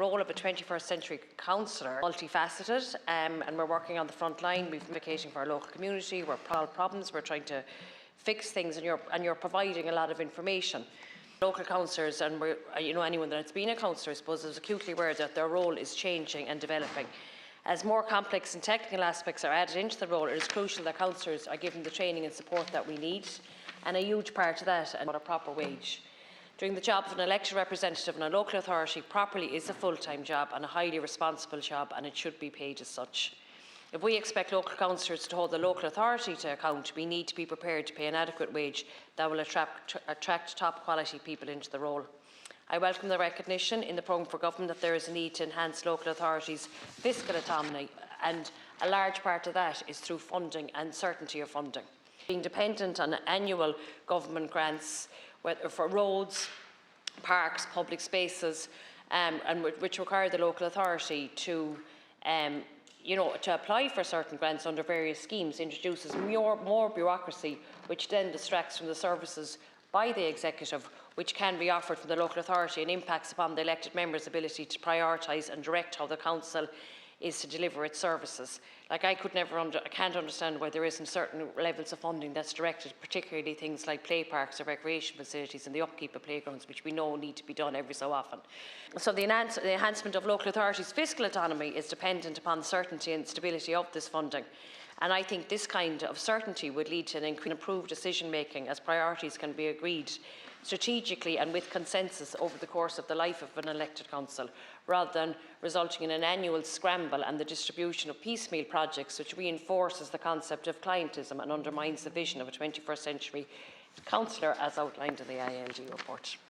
The role of a 21st century councillor multifaceted, and we're working on the front line. We're advocating for our local community. We're solving problems. We're trying to fix things, and you're providing a lot of information. Local councillors and anyone that's been a councillor, I suppose, is acutely aware that their role is changing and developing. As more complex and technical aspects are added into the role, it is crucial that councillors are given the training and support that we need, and a huge part of that and a proper wage. Doing the job of an elected representative in a local authority properly is a full-time job and a highly responsible job, and it should be paid as such. If we expect local councillors to hold the local authority to account, we need to be prepared to pay an adequate wage that will attract top quality people into the role. I welcome the recognition in the programme for government that there is a need to enhance local authorities' fiscal autonomy, and a large part of that is through funding and certainty of funding. Being dependent on annual government grants, whether for roads, parks, public spaces, and which require the local authority to apply for certain grants under various schemes, introduces more bureaucracy, which then distracts from the services by the executive, which can be offered from the local authority, and impacts upon the elected members' ability to prioritise and direct how the council is to deliver its services. I can't understand why there isn't certain levels of funding that's directed, particularly things like play parks or recreation facilities and the upkeep of playgrounds, which we know need to be done every so often. So the enhancement of local authorities' fiscal autonomy is dependent upon the certainty and stability of this funding. And I think this kind of certainty would lead to an improved decision-making, as priorities can be agreed strategically and with consensus over the course of the life of an elected council, rather than resulting in an annual scramble and the distribution of piecemeal projects, which reinforces the concept of clientism and undermines the vision of a 21st century councillor as outlined in the ILG report.